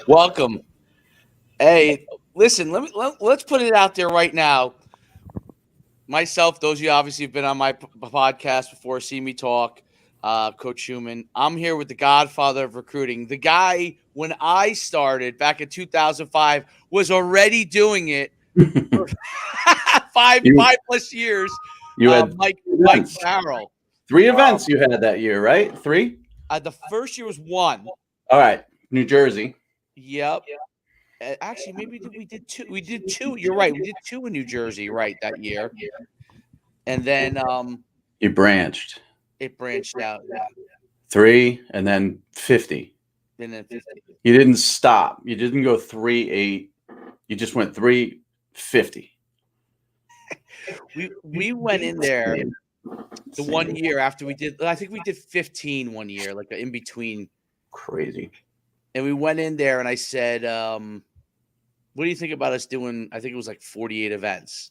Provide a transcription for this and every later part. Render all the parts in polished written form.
Welcome. Hey, listen, let's put it out there right now. Myself, those of you obviously have been on my podcast before, see me talk, Coach Schuman. I'm here with the Godfather of recruiting. The guy, when I started back in 2005, was already doing it for five You five plus years. you had Mike events, Farrell. three events you had that year, right? Three. The first year was one. All right, New Jersey. Yep. Actually, maybe we did two. We did two. You're right. We did two in New Jersey, right, that year. And then You branched it branched out. Yeah. three, and then 50. And then 50. You didn't stop. You didn't go 3-8. You just went 350. We went in there the 1 year after we did. I think we did 15 1 year, like in between. Crazy. And we went in there, and I said, "What do you think about us doing?" I think it was like 48 events.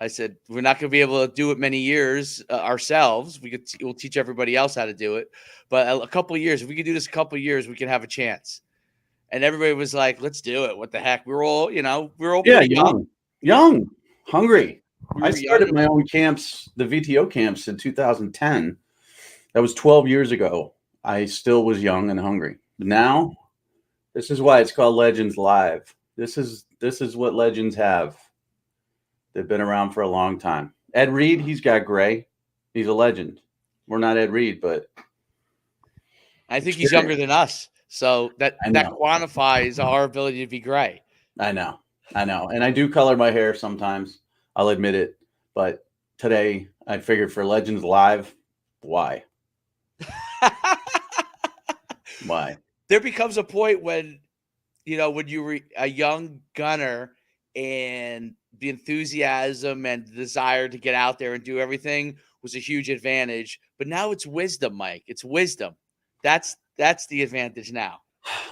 I said, "We're not going to be able to do it many years ourselves. We'll teach everybody else how to do it, but a couple of years. If we could do this a couple of years, we can have a chance." And everybody was like, "Let's do it." What the heck? We were all pretty young, hungry. We I were started young. my own camps, the VTO camps, in 2010. That was 12 years ago. I still was young and hungry. But now, this is why it's called Legends Live. This is what legends have. They've been around for a long time. Ed Reed, he's got gray. He's a legend. We're not Ed Reed, but I think he's younger than us, so that know. quantifies our ability to be gray. I know, and I do color my hair sometimes. I'll admit it. But today, I figured for Legends Live, why? Why? There becomes a point when, when you're a young gunner and the enthusiasm and the desire to get out there and do everything was a huge advantage. But now it's wisdom, Mike. It's wisdom. That's the advantage now.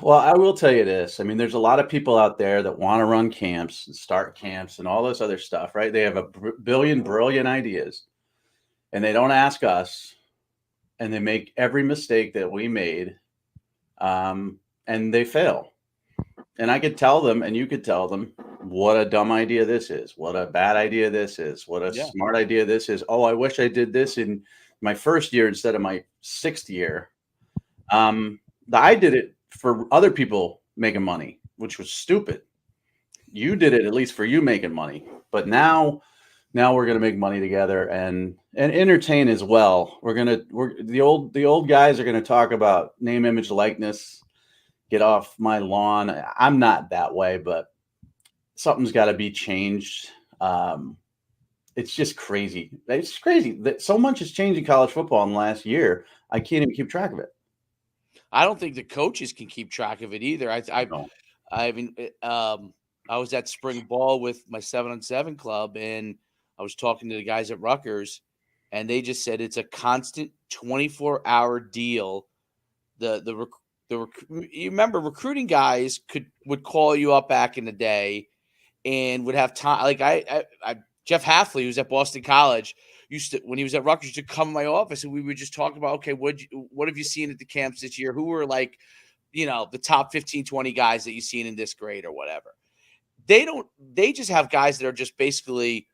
Well, I will tell you this. I mean, there's a lot of people out there that want to run camps and start camps and all this other stuff, right? They have a billion brilliant ideas, and they don't ask us, and they make every mistake that we made, and they fail. And I could tell them, and you could tell them, what a dumb idea this is, what a bad idea this is, what a smart idea this is. Oh, I wish I did this in my first year instead of my sixth year. I did it for other people making money, which was stupid. You did it at least for you making money, but now we're gonna make money together and entertain as well. The old guys are gonna talk about name, image, likeness. Get off my lawn. I'm not that way, but something's got to be changed. It's just crazy. It's crazy that so much has changed in college football in the last year. I can't even keep track of it. I don't think the coaches can keep track of it either. I was at spring ball with my 7-on-7 club, and I was talking to the guys at Rutgers, and they just said it's a constant 24-hour deal. You remember recruiting guys would call you up back in the day and would have time. Like Jeff Halfley, who's at Boston College, when he was at Rutgers, used to come in my office and we would just talk about, okay, what have you seen at the camps this year? Who were like, the top 15, 20 guys that you've seen in this grade or whatever. They just have guys that are just basically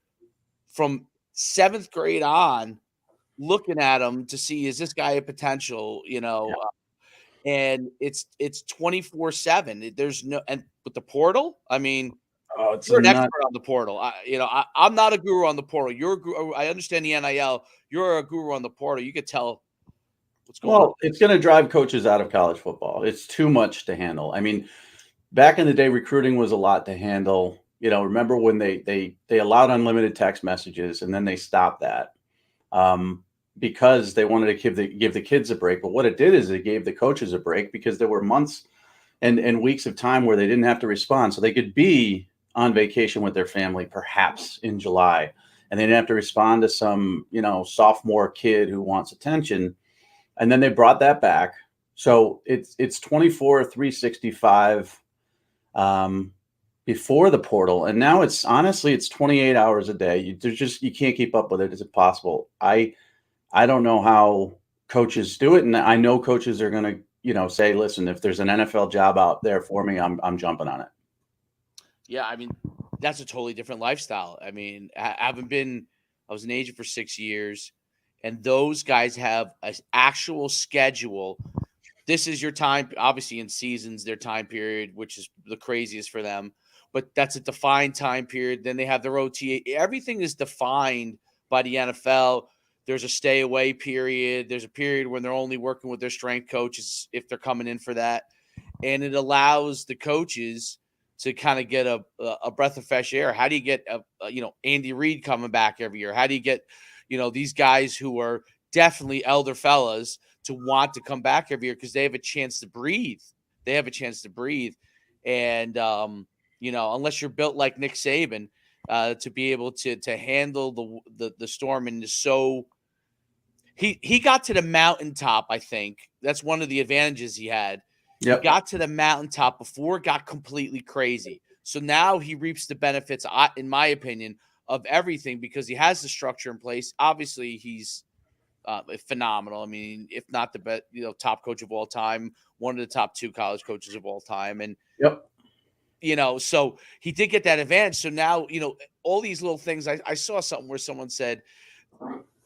from 7th grade on looking at them to see, is this guy a potential, and it's 24/7. There's no, and with the portal, I mean, you're an expert on the portal. I'm not a guru on the portal. You're a guru. I understand the NIL. You're a guru on the portal. You could tell what's going on. Well, it's going to drive coaches out of college football. It's too much to handle. I mean, back in the day, recruiting was a lot to handle. Remember when they allowed unlimited text messages and then they stopped that. Because they wanted to give the kids a break. But what it did is it gave the coaches a break because there were months and weeks of time where they didn't have to respond. So they could be on vacation with their family, perhaps in July, and they didn't have to respond to some, sophomore kid who wants attention. And then they brought that back. So it's 24, 365 before the portal. And now it's 28 hours a day. You can't keep up with it. It's impossible. I don't know how coaches do it. And I know coaches are going to, say, listen, if there's an NFL job out there for me, I'm jumping on it. Yeah, I mean, that's a totally different lifestyle. I mean, I was an agent for 6 years, and those guys have an actual schedule. This is your time, obviously in seasons, their time period, which is the craziest for them, but that's a defined time period. Then they have their OTA. Everything is defined by the NFL. There's a stay away period. There's a period when they're only working with their strength coaches if they're coming in for that. And it allows the coaches to kind of get a breath of fresh air. How do you get Andy Reid coming back every year? How do you get these guys who are definitely elder fellas to want to come back every year because they have a chance to breathe. They have a chance to breathe, and unless you're built like Nick Saban, to be able to handle the storm, and so he got to the mountaintop. I think that's one of the advantages he had. Yep. He got to the mountaintop before it got completely crazy. So now he reaps the benefits, in my opinion, of everything because he has the structure in place. Obviously, he's phenomenal. I mean, if not the best, top coach of all time, one of the top 2 college coaches of all time. And, so he did get that advantage. So now, all these little things, I saw something where someone said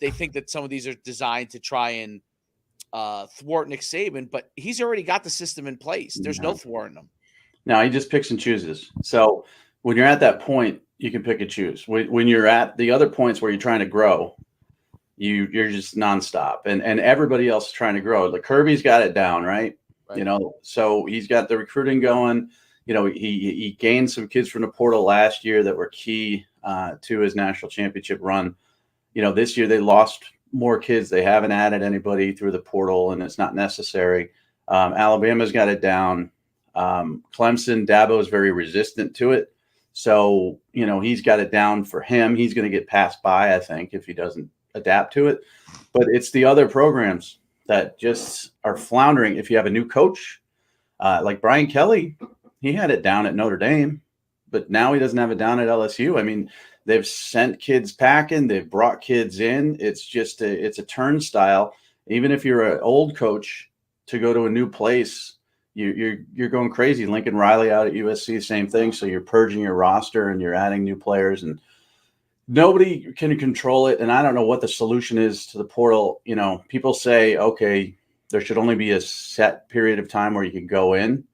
they think that some of these are designed to try and thwart Nick Saban, but he's already got the system in place. There's no thwarting him. No, he just picks and chooses. So when you're at that point, you can pick and choose. When you're at the other points where you're trying to grow, you're just nonstop, and everybody else is trying to grow. Like Kirby's got it down, right? So he's got the recruiting going. He gained some kids from the portal last year that were key to his national championship run. This year they lost more kids. They haven't added anybody through the portal, and it's not necessary. Alabama's got it down. Clemson, Dabo is very resistant to it. So, he's got it down for him. He's going to get passed by, I think, if he doesn't adapt to it. But it's the other programs that just are floundering. If you have a new coach, like Brian Kelly, he had it down at Notre Dame, but now he doesn't have it down at LSU. I mean, they've sent kids packing. They've brought kids in. It's just it's a turnstile. Even if you're an old coach, to go to a new place, you're going crazy. Lincoln Riley out at USC, same thing. So you're purging your roster and you're adding new players, and nobody can control it. And I don't know what the solution is to the portal. People say, okay, there should only be a set period of time where you can go in.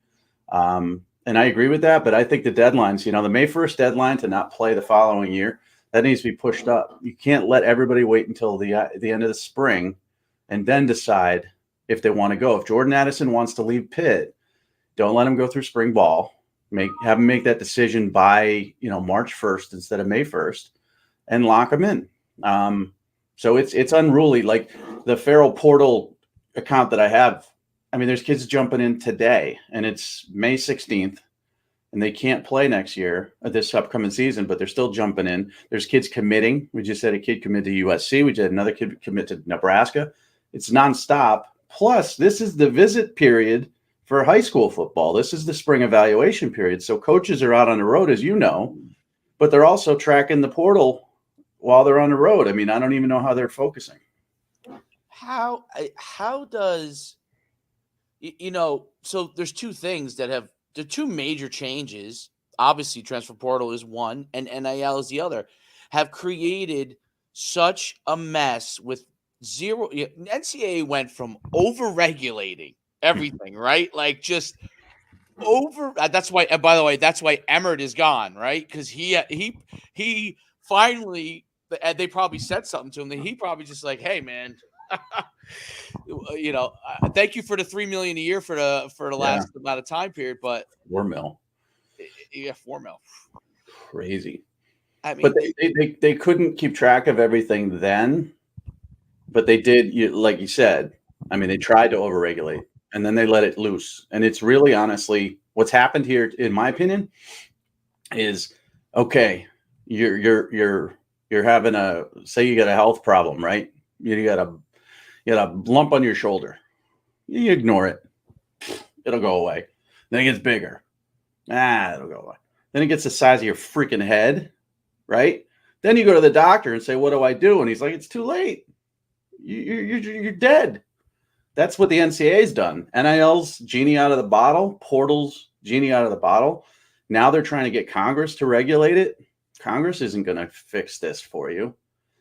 And I agree with that, but I think the deadlines, the May 1st deadline to not play the following year, that needs to be pushed up. You can't let everybody wait until the end of the spring and then decide if they want to go. If Jordan Addison wants to leave Pitt, don't let him go through spring ball. Have him make that decision by, March 1st instead of May 1st and lock him in. So it's unruly. Like the Farrell portal account that I have, I mean, there's kids jumping in today, and it's May 16th, and they can't play next year, this upcoming season, but they're still jumping in. There's kids committing. We just had a kid commit to USC. We just had another kid commit to Nebraska. It's nonstop. Plus, this is the visit period for high school football. This is the spring evaluation period. So coaches are out on the road, as you know, but they're also tracking the portal while they're on the road. I mean, I don't even know how they're focusing. How does so there's two things the two major changes. Obviously, transfer portal is one and NIL is the other, have created such a mess with zero. NCAA went from over-regulating everything, right? Like just over. That's why, by the way, that's why Emmert is gone, right? Because he finally, they probably said something to him that he probably just like, hey, man. Thank you for the $3 million a year for the last amount of time period, but $4 million. Yeah, $4 million. Crazy. I mean, but they couldn't keep track of everything then, but they did. Like you said, I mean, they tried to overregulate, and then they let it loose. And it's really, honestly, what's happened here, in my opinion, is okay. You're having say you got a health problem, right? You got a lump on your shoulder. You ignore it. It'll go away. Then it gets bigger. It'll go away. Then it gets the size of your freaking head, right? Then you go to the doctor and say, what do I do? And he's like, it's too late. You're dead. That's what the NCAA's done. NIL's genie out of the bottle, portals genie out of the bottle. Now they're trying to get Congress to regulate it. Congress isn't going to fix this for you.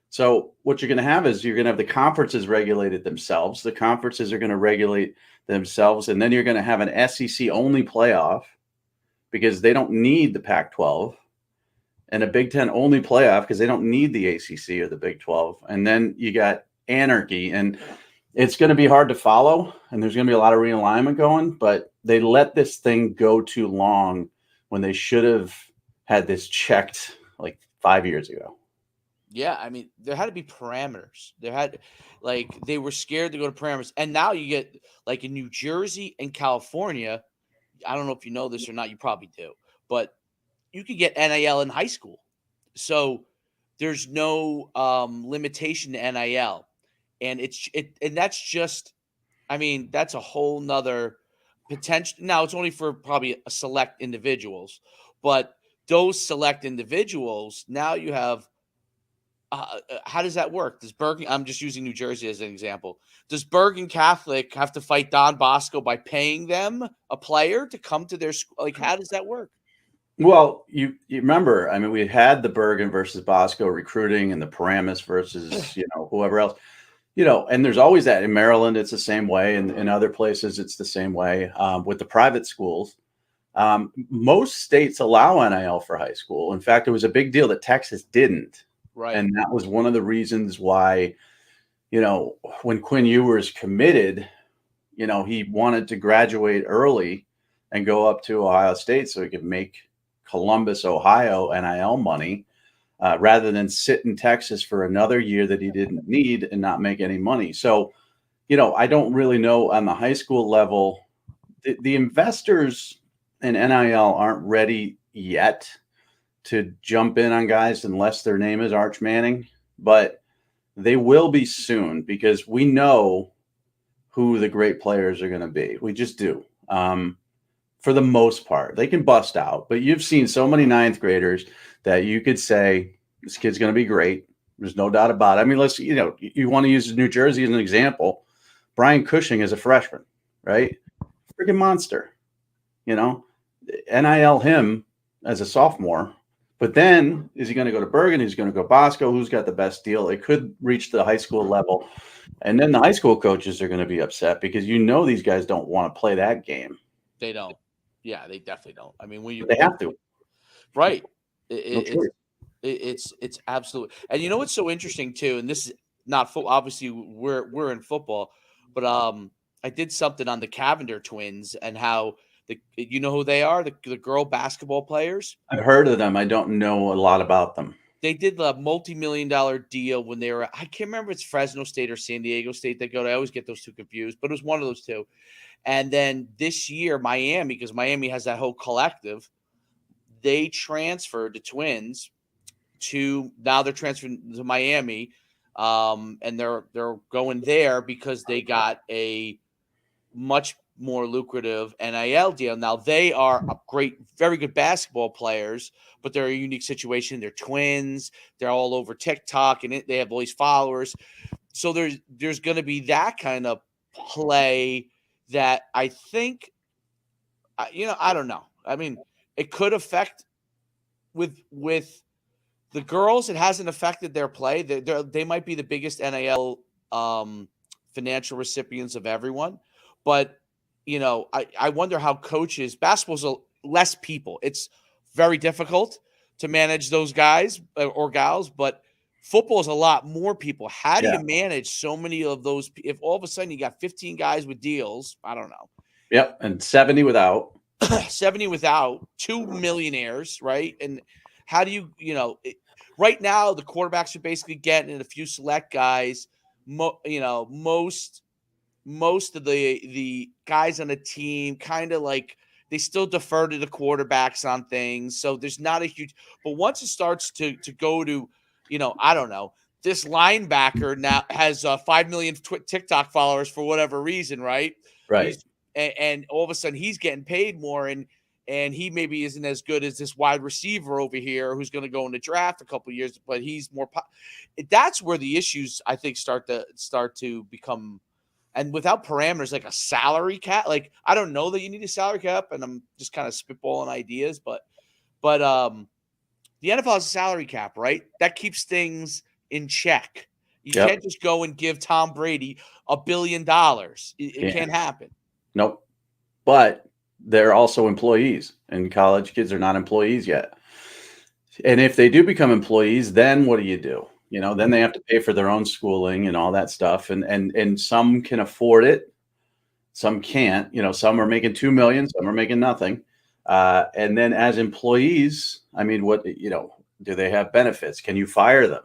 So what you're going to have is you're going to have the conferences regulated themselves. The conferences are going to regulate themselves, and then you're going to have an SEC only playoff because they don't need the Pac-12, and a Big Ten only playoff because they don't need the ACC or the Big 12. And then you got anarchy, and it's going to be hard to follow, and there's going to be a lot of realignment going, but they let this thing go too long when they should have had this checked like 5 years ago. Yeah, I mean, there had to be parameters. They were scared to go to parameters. And now you get, like, in New Jersey and California, I don't know if you know this or not, you probably do, but you could get NIL in high school. So there's no limitation to NIL. And that's just, I mean, that's a whole nother potential. Now, it's only for probably a select individuals, but those select individuals, now you have, how does that work? Does Bergen, I'm just using New Jersey as an example. Does Bergen Catholic have to fight Don Bosco by paying them a player to come to their school? Like, how does that work? Well, you remember, I mean, we had the Bergen versus Bosco recruiting and the Paramus versus, whoever else, and there's always that. In Maryland, it's the same way. And in other places, it's the same way with the private schools. Most states allow NIL for high school. In fact, it was a big deal that Texas didn't. Right. And that was one of the reasons why, when Quinn Ewers committed, he wanted to graduate early and go up to Ohio State so he could make Columbus, Ohio NIL money rather than sit in Texas for another year that he didn't need and not make any money. So, I don't really know on the high school level, the investors in NIL aren't ready yet to jump in on guys unless their name is Arch Manning, but they will be soon because we know who the great players are going to be. We just do. For the most part, they can bust out, but you've seen so many ninth graders that you could say this kid's going to be great. There's no doubt about it. I mean, you want to use New Jersey as an example. Brian Cushing is a freshman, right? Freaking monster, NIL him as a sophomore. But then, is he going to go to Bergen? He's going to go Bosco. Who's got the best deal? It could reach the high school level. And then the high school coaches are going to be upset because these guys don't want to play that game. They don't. Yeah, they definitely don't. I mean, they have to. Right. It's absolute. And you know what's so interesting, too, and this is not football. Obviously, we're in football. But I did something on the Cavender twins and how – you know who they are? The girl basketball players? I've heard of them. I don't know a lot about them. They did the multi-million-dollar deal when they were – I can't remember if it's Fresno State or San Diego State they go to. I always get those two confused, but it was one of those two. And then this year, Miami, because Miami has that whole collective, they transferred the twins to – now they're transferring to Miami, and they're going there because they got a much – more lucrative NIL deal. Now they are very good basketball players, but they're a unique situation. They're twins. They're all over TikTok and they have all these followers. So there's going to be that kind of play that I think, I don't know. I mean, it could affect with the girls. It hasn't affected their play. They might be the biggest NIL financial recipients of everyone, but I wonder how coaches, basketball's less people. It's very difficult to manage those guys or gals, but football is a lot more people. How do you manage so many of those? If all of a sudden you got 15 guys with deals, I don't know. Yep. And 70 without. 70 without, 2 millionaires, right? And how do you, right now the quarterbacks are basically getting a few select guys, most of the guys on the team kind of like they still defer to the quarterbacks on things. So there's not a huge, but once it starts to go to, I don't know, this linebacker now has 5 million TikTok followers for whatever reason, right? Right. And all of a sudden he's getting paid more and he maybe isn't as good as this wide receiver over here who's going to go in the draft a couple of years, but he's more. That's where the issues I think start to become. and without parameters, like a salary cap. Like, I don't know that you need a salary cap, and I'm just kind of spitballing ideas, but the NFL has a salary cap, right? That keeps things in check. You Yep. can't just go and give Tom Brady $1 billion. It can't happen. Nope. But they're also employees, and college kids are not employees yet. And if they do become employees, then what do? Then they have to pay for their own schooling and all that stuff. And some can afford it. Some can't. Some are making 2 million, some are making nothing. And then as employees, I mean, what, do they have benefits? Can you fire them?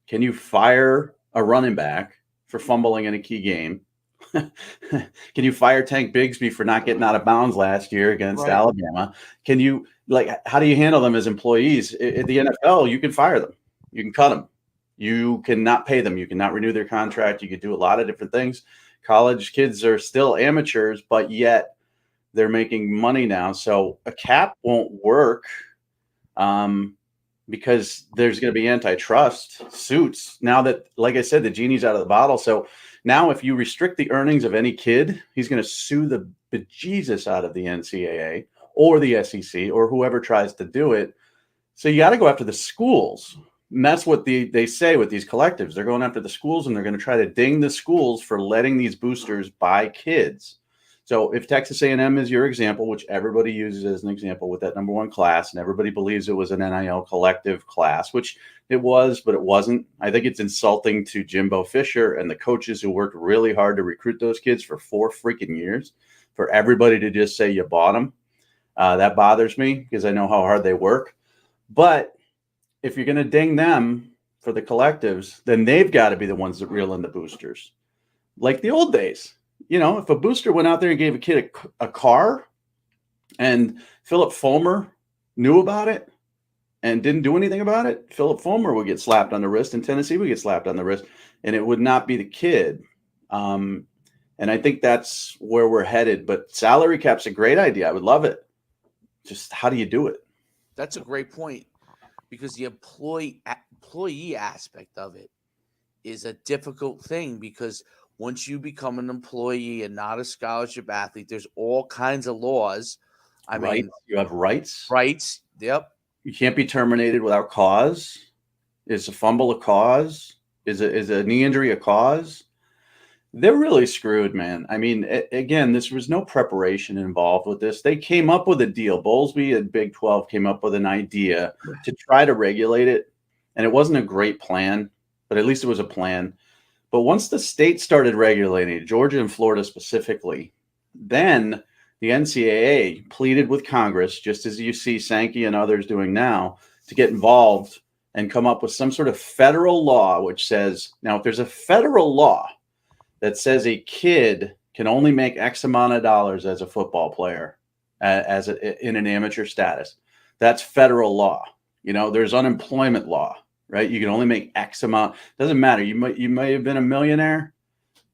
Can you fire a running back for fumbling in a key game? Can you fire Tank Bigsby for not getting out of bounds last year against Alabama? Can you, how do you handle them as employees? At the NFL, you can fire them. You can cut them. You cannot pay them. You cannot renew their contract. You could do a lot of different things. College kids are still amateurs, but yet they're making money now. So a cap won't work because there's going to be antitrust suits now that, like I said, the genie's out of the bottle. So now if you restrict the earnings of any kid, he's going to sue the bejesus out of the NCAA or the SEC or whoever tries to do it. So you got to go after the schools. And that's what they say with these collectives. They're going after the schools, and they're going to try to ding the schools for letting these boosters buy kids. So if Texas A&M is your example, which everybody uses as an example with that number one class, and everybody believes it was an NIL collective class, which it was, but it wasn't. I think it's insulting to Jimbo Fisher and the coaches who worked really hard to recruit those kids for 4 freaking years, for everybody to just say you bought them. That bothers me because I know how hard they work. But if you're going to ding them for the collectives, then they've got to be the ones that reel in the boosters. Like the old days. If a booster went out there and gave a kid a car and Philip Fulmer knew about it and didn't do anything about it, Philip Fulmer would get slapped on the wrist, and Tennessee would get slapped on the wrist, and it would not be the kid. And I think that's where we're headed. But salary cap's a great idea. I would love it. Just how do you do it? That's a great point, because the employee aspect of it is a difficult thing, because once you become an employee and not a scholarship athlete, there's all kinds of laws. I mean, you have rights. Rights. Yep. You can't be terminated without cause. Is a fumble a cause? Is a knee injury a cause? They're really screwed, man. I mean, again, there was no preparation involved with this. They came up with a deal. Bowlesby and Big 12 came up with an idea to try to regulate it. And it wasn't a great plan, but at least it was a plan. But once the state started regulating, Georgia and Florida specifically, then the NCAA pleaded with Congress, just as you see Sankey and others doing now, to get involved and come up with some sort of federal law, which says, now, if there's a federal law that says a kid can only make X amount of dollars as a football player, in an amateur status, that's federal law. There's unemployment law. Right? You can only make X amount. Doesn't matter. You may have been a millionaire,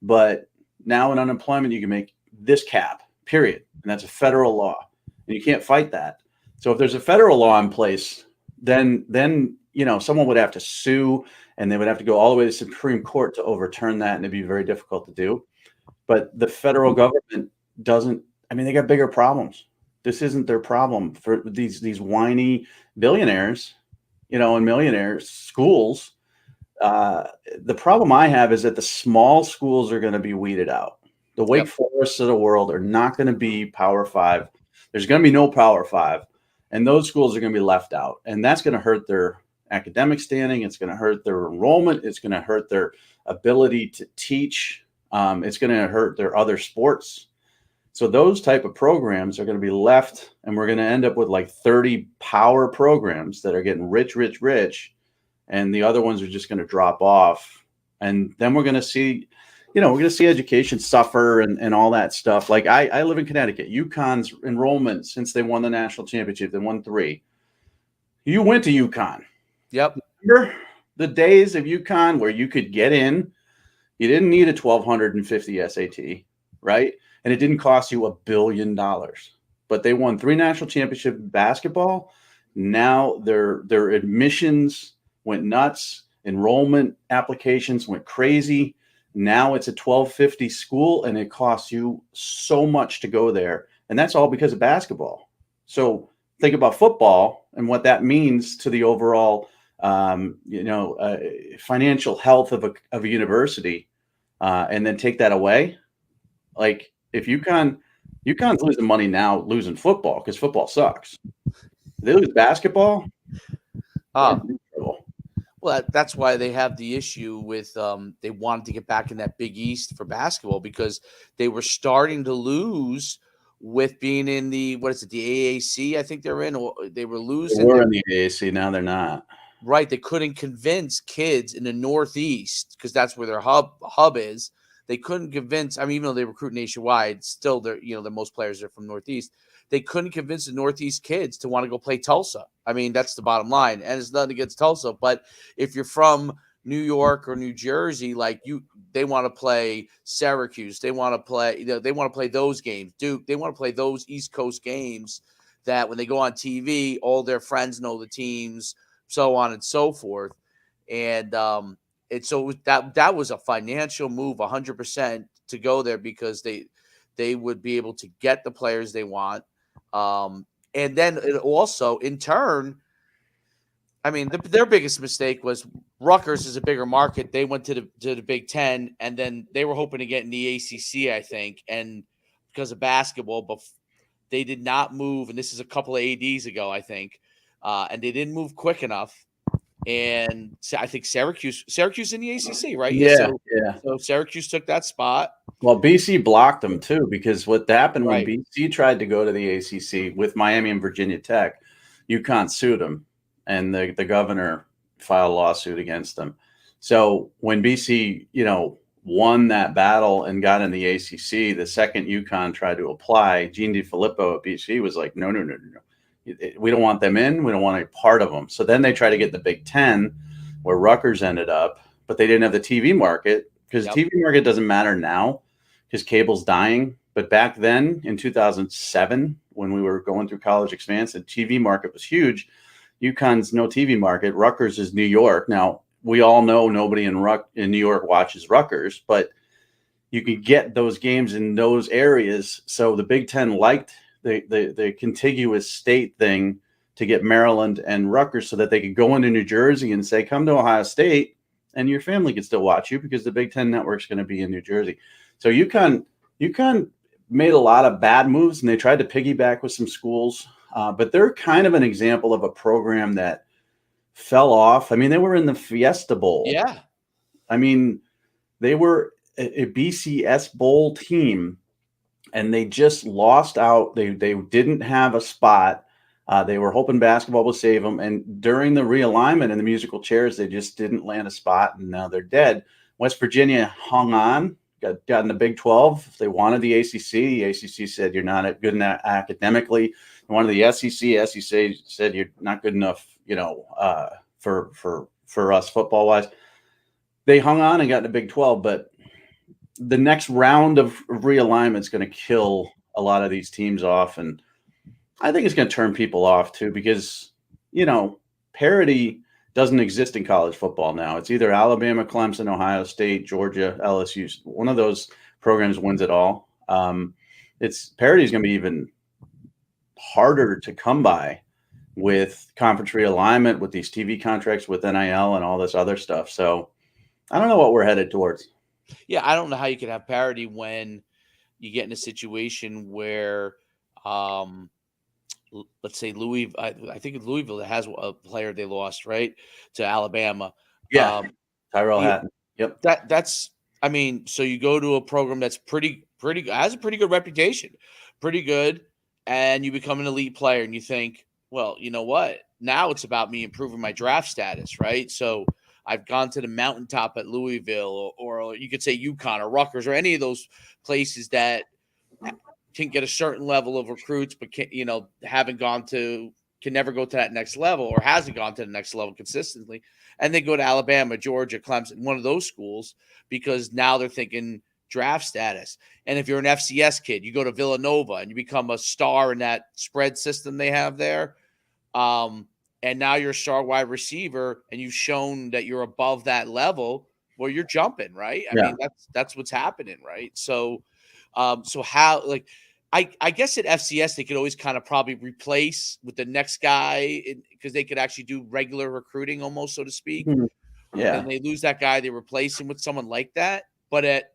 but now in unemployment, you can make this cap, period. And that's a federal law. And you can't fight that. So if there's a federal law in place, then someone would have to sue, and they would have to go all the way to the Supreme Court to overturn that, and it'd be very difficult to do. But the federal government doesn't, they got bigger problems. This isn't their problem for these whiny billionaires. And millionaire schools. The problem I have is that the small schools are going to be weeded out. The Wake Forests of the world are not going to be Power 5. There's going to be no Power 5. And those schools are going to be left out. And that's going to hurt their academic standing. It's going to hurt their enrollment. It's going to hurt their ability to teach. It's going to hurt their other sports. So those type of programs are going to be left, and we're going to end up with like 30 power programs that are getting rich, and the other ones are just going to drop off. And then we're going to see, education suffer and all that stuff. Like I live in Connecticut. UConn's enrollment, since they won the national championship, they won 3. You went to UConn. Yep. Remember the days of UConn where you could get in? You didn't need a 1,250 SAT, right? And it didn't cost you $1 billion, but they won 3 national championships in basketball. Now their admissions went nuts. Enrollment applications went crazy. Now it's a $1,250 school, and it costs you so much to go there. And that's all because of basketball. So think about football and what that means to the overall, financial health of a university, and then take that away. Like if UConn's losing money now, losing football because football sucks. They lose basketball. Ah, well, that's why they have the issue with they wanted to get back in that Big East for basketball because they were starting to lose with being in the the AAC. I think they're in, or they were losing. They were in the AAC, now they're not. Right, they couldn't convince kids in the Northeast because that's where their hub is. They couldn't convince. I mean, even though they recruit nationwide, still they're the most players are from Northeast. They couldn't convince the Northeast kids to want to go play Tulsa. I mean, that's the bottom line, and it's nothing against Tulsa, but if you're from New York or New Jersey, they want to play Syracuse. They want to play. They want to play those games. Duke. They want to play those East Coast games that when they go on TV, all their friends know the teams, so on and so forth. And so that was a financial move 100% to go there because they would be able to get the players they want. And then it also, in turn, I mean, their biggest mistake was Rutgers is a bigger market. They went to the Big Ten, and then they were hoping to get in the ACC, I think, and because of basketball, but they did not move. And this is a couple of ADs ago, I think, and they didn't move quick enough. And I think Syracuse in the ACC, right? Yeah. So Syracuse took that spot. Well, BC blocked them too, because what happened when Right. BC tried to go to the ACC with Miami and Virginia Tech, UConn sued them, and the governor filed a lawsuit against them. So when BC, won that battle and got in the ACC, the second UConn tried to apply, Gene DiFilippo at BC was like, no. We don't want them in. We don't want any part of them. So then they tried to get the Big Ten, where Rutgers ended up, but they didn't have the TV market because the TV market doesn't matter now because cable's dying. But back then in 2007, when we were going through college expanse, the TV market was huge. UConn's no TV market. Rutgers is New York. Now, we all know nobody in New York watches Rutgers, but you could get those games in those areas. So the Big Ten liked the contiguous state thing to get Maryland and Rutgers so that they could go into New Jersey and say, come to Ohio State and your family can still watch you because the Big Ten network's going to be in New Jersey. So UConn made a lot of bad moves, and they tried to piggyback with some schools, but they're kind of an example of a program that fell off. I mean, they were in the Fiesta Bowl. Yeah. I mean, they were a BCS Bowl team, and they just lost out. They didn't have a spot. They were hoping basketball would save them. And during the realignment in the musical chairs, they just didn't land a spot, and now they're dead. West Virginia hung on, got in the Big 12. They wanted the ACC. The ACC said, you're not good enough academically. They wanted the SEC. SEC said, you're not good enough, for us football-wise. They hung on and got in the Big 12, but the next round of realignment is going to kill a lot of these teams off. And I think it's going to turn people off too, because, parity doesn't exist in college football now. It's either Alabama, Clemson, Ohio State, Georgia, LSU. One of those programs wins it all. Parity is going to be even harder to come by with conference realignment, with these TV contracts, with NIL and all this other stuff. So I don't know what we're headed towards. Yeah, I don't know how you can have parity when you get in a situation where, let's say Louisville. I think Louisville has a player they lost, right, to Alabama. Yeah, Tyrell Hatton. Yep. That's. I mean, so you go to a program that's pretty has a pretty good reputation, pretty good, and you become an elite player, and you think, well, you know what? Now it's about me improving my draft status, right? So I've gone to the mountaintop at Louisville, or you could say UConn or Rutgers or any of those places that can get a certain level of recruits, but can never go to that next level, or hasn't gone to the next level consistently. And they go to Alabama, Georgia, Clemson, one of those schools, because now they're thinking draft status. And if you're an FCS kid, you go to Villanova and you become a star in that spread system they have there. And now you're a star wide receiver and you've shown that you're above that level. well, you're jumping, right? I Yeah. mean, that's what's happening, right? So, so how, like, I guess at FCS they could always kind of probably replace with the next guy because they could actually do regular recruiting almost, so to speak. Mhm. Yeah. And they lose that guy, they replace him with someone like that. But at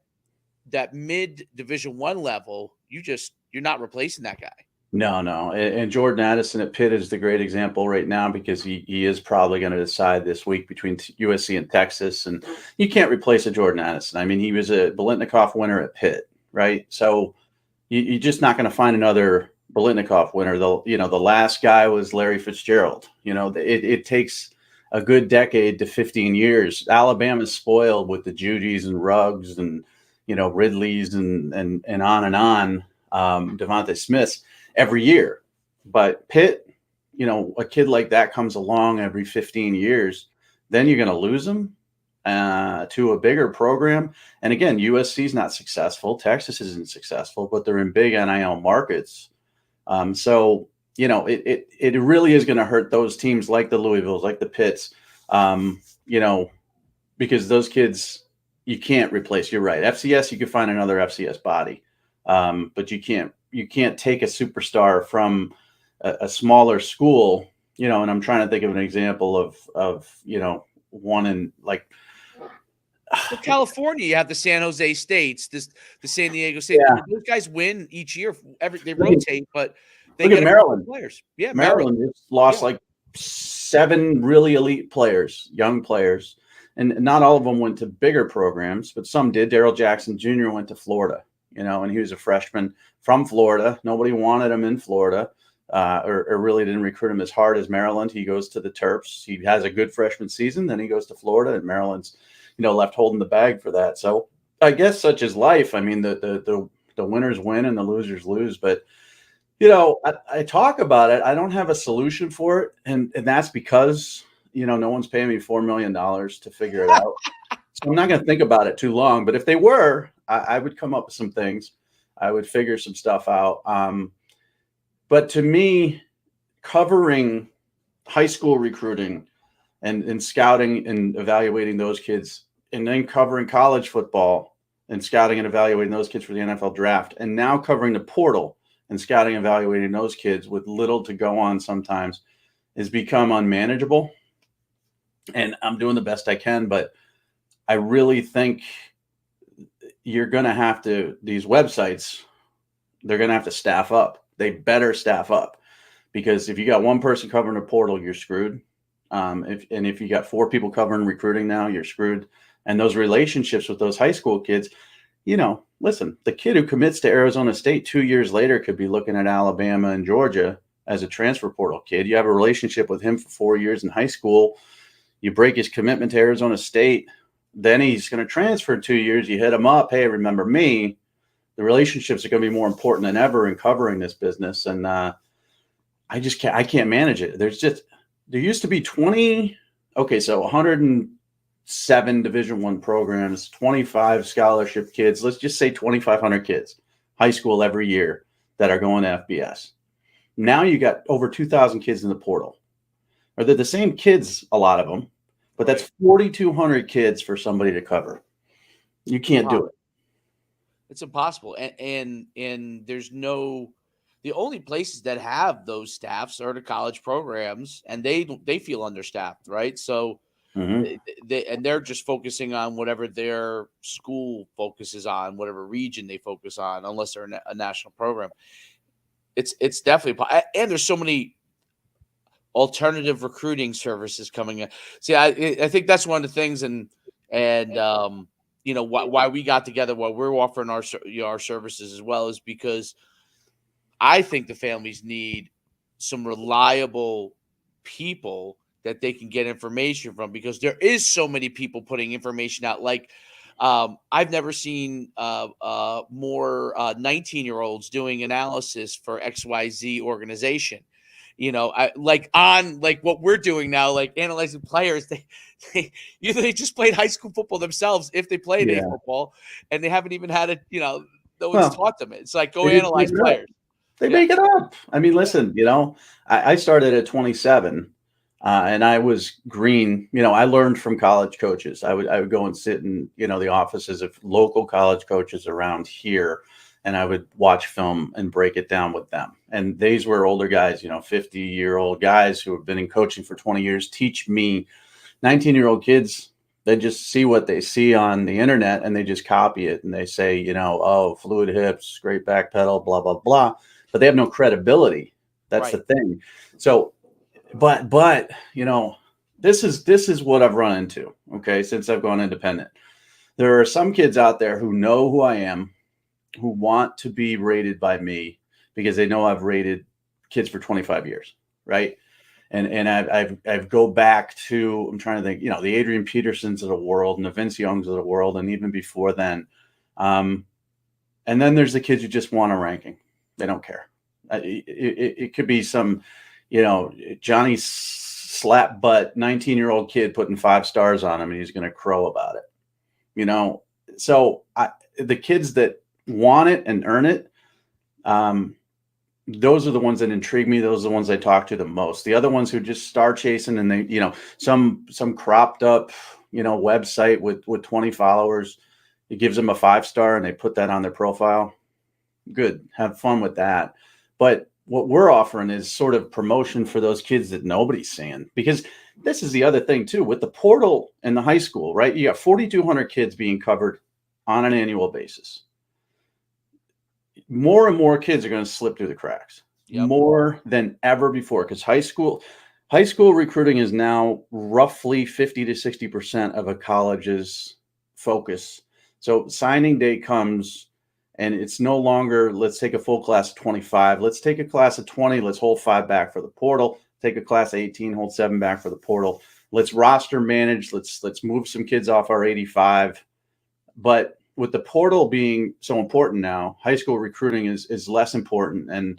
that mid Division I level, you're not replacing that guy. No, no. And Jordan Addison at Pitt is the great example right now because he is probably going to decide this week between USC and Texas. And you can't replace a Jordan Addison. I mean, he was a Biletnikoff winner at Pitt, right? So you're just not going to find another Biletnikoff winner. The last guy was Larry Fitzgerald. It takes a good decade to 15 years. Alabama's spoiled with the Judys and Ruggs and, Ridleys and on and on, Devontae Smiths every year. But Pitt, a kid like that comes along every 15 years, then you're going to lose him to a bigger program. And again, USC is not successful. Texas isn't successful, but they're in big NIL markets. So, it really is going to hurt those teams like the Louisvilles, like the Pitts, because those kids you can't replace. You're right. FCS, you can find another FCS body, but you can't take a superstar from a smaller school, and I'm trying to think of an example of one in like California, you have the San Jose States, the San Diego State. Yeah. Those guys win each year. They rotate, but they look get at Maryland players. Yeah, Maryland just lost like 7 really elite players, young players, and not all of them went to bigger programs, but some did. Daryl Jackson Jr. went to Florida, and he was a freshman from Florida. Nobody wanted him in Florida, or really didn't recruit him as hard as Maryland. He goes to the Terps. He has a good freshman season. Then he goes to Florida, and Maryland's, left holding the bag for that. So I guess such is life. I mean, the winners win and the losers lose. But, I talk about it. I don't have a solution for it. And that's because, no one's paying me $4 million to figure it out. So I'm not going to think about it too long. But if they were, I would come up with some things. I would figure some stuff out. But to me, covering high school recruiting and scouting and evaluating those kids, and then covering college football and scouting and evaluating those kids for the NFL draft, and now covering the portal and scouting and evaluating those kids with little to go on sometimes has become unmanageable. And I'm doing the best I can, but I really think you're going to have to, these websites, they're going to have to staff up. They better staff up, because if you got one person covering a portal, you're screwed. If you got 4 people covering recruiting now, you're screwed. And those relationships with those high school kids, listen, the kid who commits to Arizona State 2 years later could be looking at Alabama and Georgia as a transfer portal kid. You have a relationship with him for 4 years in high school. You break his commitment to Arizona State, then he's going to transfer in 2 years. You hit him up. Hey, remember me? The relationships are going to be more important than ever in covering this business. And I can't manage it. There used to be 107 Division I programs, 25 scholarship kids. Let's just say 2,500 kids, high school every year, that are going to FBS. Now you got over 2,000 kids in the portal. Or they're the same kids, a lot of them, but that's 4,200 kids for somebody to cover. You can't do it. It's impossible. And there's the only places that have those staffs are the college programs, and they feel understaffed, right? So they're just focusing on whatever their school focuses on, whatever region they focus on, unless they're a national program. It's definitely, and there's so many alternative recruiting services coming in. See, I think that's one of the things, and why we got together, why we're offering our services as well, is because I think the families need some reliable people that they can get information from, because there is so many people putting information out. Like, I've never seen more 19-year-olds doing analysis for XYZ organization. Like what we're doing now, like analyzing players. They just played high school football themselves, if they played any football, and they haven't even had it. No one's taught them it. It's like, go analyze players. They make it up. I mean, listen, I started at 27. And I was green. I learned from college coaches. I would go and sit in, the offices of local college coaches around here, and I would watch film and break it down with them. And these were older guys, 50-year-old guys who have been in coaching for 20 years, teach me 19-year-old kids. They just see what they see on the internet and they just copy it. And they say, oh, fluid hips, great back pedal, blah, blah, blah. But they have no credibility. That's Right. the thing. So, but this is what I've run into, okay, since I've gone independent. There are some kids out there who know who I am, who want to be rated by me because they know I've rated kids for 25 years, right? And I've go back to, I'm trying to think, the Adrian Petersons of the world and the Vince Youngs of the world, and even before then. And then there's the kids who just want a ranking. They don't care. It could be some, Johnny slap butt 19-year-old kid putting 5 stars on him, and he's going to crow about it. So the kids that want it and earn it, those are the ones that intrigue me. Those are the ones I talk to the most. The other ones who just star chasing and they, some cropped up, website with 20 followers, it gives them a 5-star and they put that on their profile. Good. Have fun with that. But what we're offering is sort of promotion for those kids that nobody's seeing, because this is the other thing too, with the portal and the high school, right? You got 4,200 kids being covered on an annual basis. More and more kids are going to slip through the cracks. Yep. More than ever before, because high school recruiting is now roughly 50 to 60% of a college's focus. So signing day comes and it's no longer, let's take a full class of 25. Let's take a class of 20. Let's hold 5 back for the portal. Take a class of 18, hold 7 back for the portal. Let's roster manage. Let's move some kids off our 85. But with the portal being so important now, high school recruiting is less important, and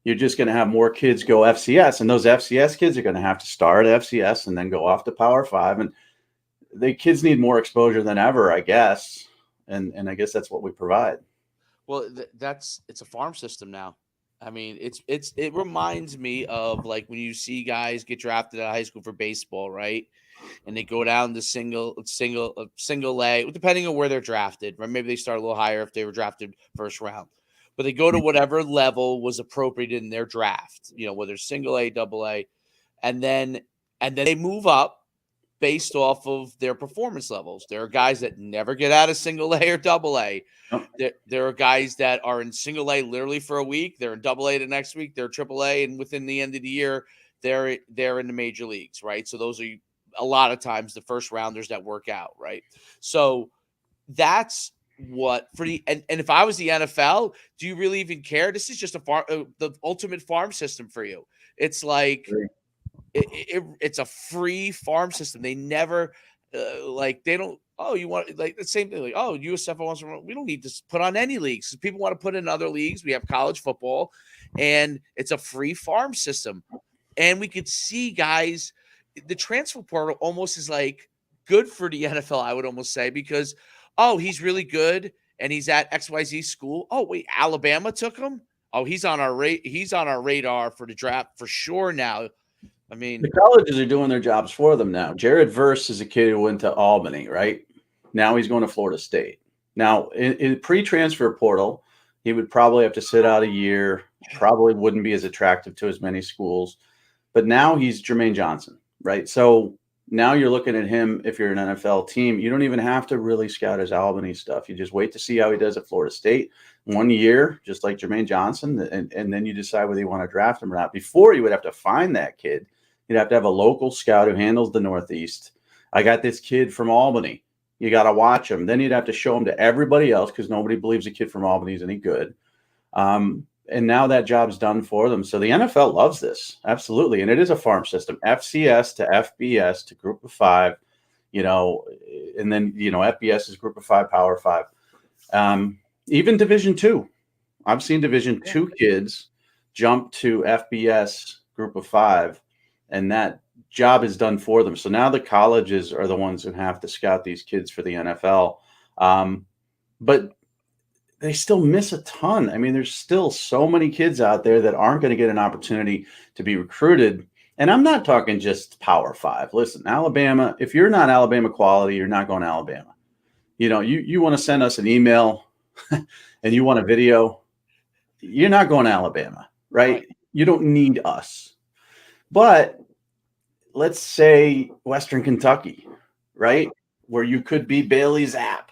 you're just going to have more kids go FCS, and those FCS kids are going to have to start at FCS and then go off to Power 5, and the kids need more exposure than ever, I guess, and I guess that's what we provide. Well, it's a farm system now. I mean, it reminds me of like when you see guys get drafted out of high school for baseball, right? And they go down to single A, depending on where they're drafted. Right? Maybe they start a little higher if they were drafted first round, but they go to whatever level was appropriate in their draft. Whether it's single A, double A, and then they move up based off of their performance levels. There are guys that never get out of single A or double A. Oh. There are guys that are in single A literally for a week. They're in double A the next week. They're triple A, and within the end of the year, they're in the major leagues, right? So those are a lot of times the first rounders that work out, right? So that's what for the and if I was the NFL, do you really even care? This is just the ultimate farm system for you. It's like it's a free farm system. They never they don't. Oh, you want like the same thing? Like, oh, USF wants. We don't need to put on any leagues. People want to put in other leagues. We have college football, and it's a free farm system. And we could see guys. The transfer portal almost is like good for the NFL, I would almost say, because, oh, he's really good and he's at XYZ school. Oh, wait, Alabama took him. Oh, he's on our radar for the draft for sure now. I mean, the colleges are doing their jobs for them now. Jared Verse is a kid who went to Albany, right? Now he's going to Florida State. Now, in pre-transfer portal, he would probably have to sit out a year, probably wouldn't be as attractive to as many schools. But now he's Jermaine Johnson. Right. So now you're looking at him. If you're an NFL team, you don't even have to really scout his Albany stuff. You just wait to see how he does at Florida State 1 year, just like Jermaine Johnson. And then you decide whether you want to draft him or not. Before, you would have to find that kid. You'd have to have a local scout who handles the Northeast. I got this kid from Albany. You got to watch him. Then you'd have to show him to everybody else because nobody believes a kid from Albany is any good. And now that job's done for them. So the NFL loves this. Absolutely. And it is a farm system, FCS to FBS to group of 5, and then, FBS is group of 5, Power 5. Even Division 2. I've seen Division 2 kids jump to FBS group of 5, and that job is done for them. So now the colleges are the ones who have to scout these kids for the NFL. But they still miss a ton. I mean, there's still so many kids out there that aren't going to get an opportunity to be recruited And I'm not talking just Power 5. Listen, Alabama, if you're not Alabama quality, you're not going to Alabama. You want to send us an email and you want a video, you're not going to Alabama, right? You don't need us. But let's say Western Kentucky, right? Where you could be Bailey Zapp.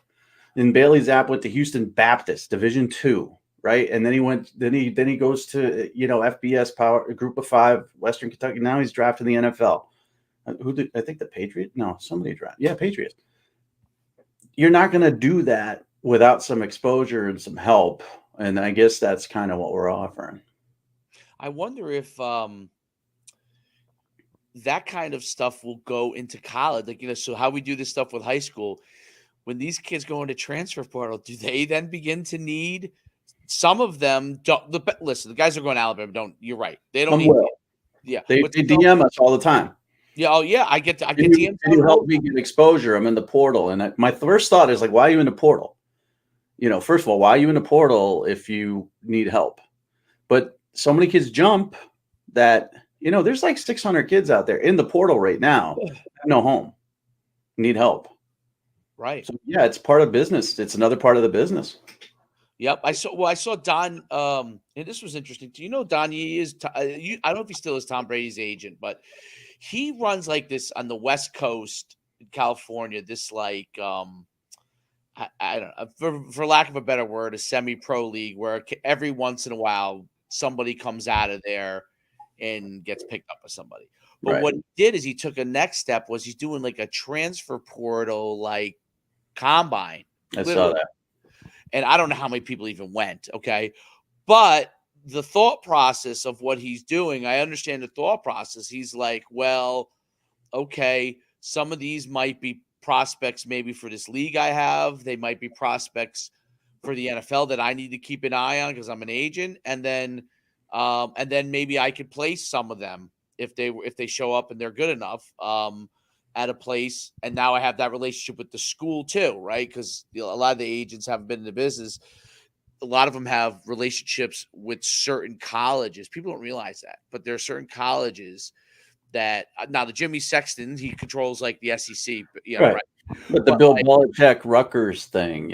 And Bailey Zapp went to Houston Baptist, Division II, right? And then he goes to FBS Power Group of 5, Western Kentucky. Now he's drafted in the NFL. I think the Patriots? No, somebody drafted. Yeah, Patriots. You're not going to do that without some exposure and some help. And I guess that's kind of what we're offering. I wonder if that kind of stuff will go into college. Like, so how we do this stuff with high school, when these kids go into transfer portal, do they then begin to need some of them? Listen, the guys are going to Alabama. You're right. They don't need. Yeah. They DM us all the time. Yeah. Oh yeah. I get DMs. Can you help me get exposure? I'm in the portal. And my first thought is like, why are you in the portal? First of all, why are you in the portal if you need help? But so many kids jump that, there's like 600 kids out there in the portal right now, no home, need help. Right. So yeah, it's part of business. It's another part of the business. Yep. I saw Don, and this was interesting. Do you know Don? He is, I don't know if he still is Tom Brady's agent, but he runs like this on the West Coast in California, this like, I don't know, for lack of a better word, a semi-pro league where every once in a while somebody comes out of there and gets picked up by somebody. But what he did is he took a next step, was he's doing like a transfer portal, like combine. I saw that. And I don't know how many people even went. Okay. But the thought process of what he's doing, I understand the thought process. He's like, well, okay, some of these might be prospects maybe for this league I have. They might be prospects for the NFL that I need to keep an eye on because I'm an agent. And then maybe I could place some of them if they show up and they're good enough at a place. And now I have that relationship with the school too, right? Because a lot of the agents haven't been in the business. A lot of them have relationships with certain colleges. People don't realize that, but there are certain colleges that now the Jimmy Sexton, he controls like the SEC, right. But the Bill Belichick Rutgers thing,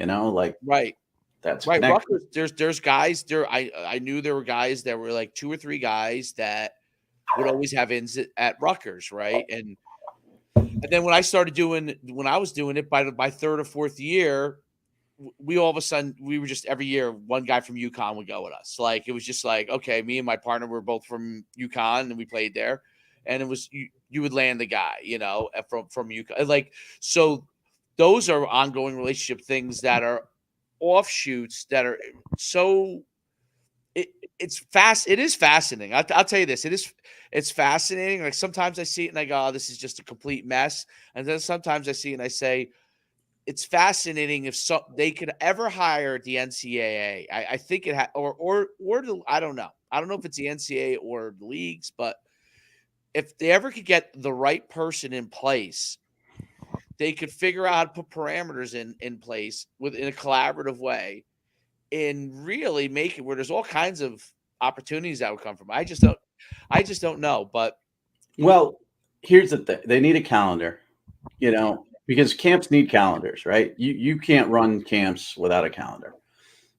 right. That's right. Rutgers, there's guys there. I knew there were guys that were like 2 or 3 guys that would always have ins at Rutgers, right? And then when I was doing it by third or fourth year, we all of a sudden, we were just every year, one guy from UConn would go with us. Like, it was just like, okay, me and my partner were both from UConn and we played there. And it was, you would land the guy, from UConn. Like, so those are ongoing relationship things that are offshoots that are so, it is fascinating. I'll tell you this. It's fascinating. Like, sometimes I see it and I go, oh, this is just a complete mess. And then sometimes I see it and I say, it's fascinating if they could ever hire the NCAA. I think it or I don't know. I don't know if it's the NCAA or the leagues, but if they ever could get the right person in place, they could figure out how to put parameters in place in a collaborative way and really make it where there's all kinds of opportunities that would come from. I just don't know. But well, here's the thing. They need a calendar, because camps need calendars, right? You can't run camps without a calendar.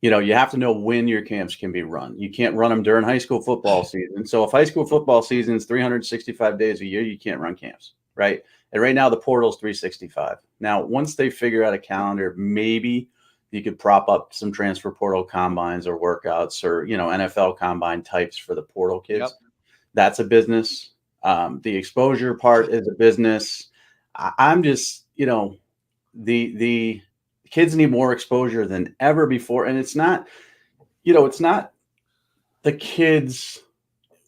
You have to know when your camps can be run. You can't run them during high school football season. So if high school football season is 365 days a year, you can't run camps, right? And right now the portal's 365. Now, once they figure out a calendar, maybe you could prop up some transfer portal combines or workouts or, NFL combine types for the portal kids. Yep. That's a business. The exposure part is a business. I'm just, the kids need more exposure than ever before. And it's not, it's not the kids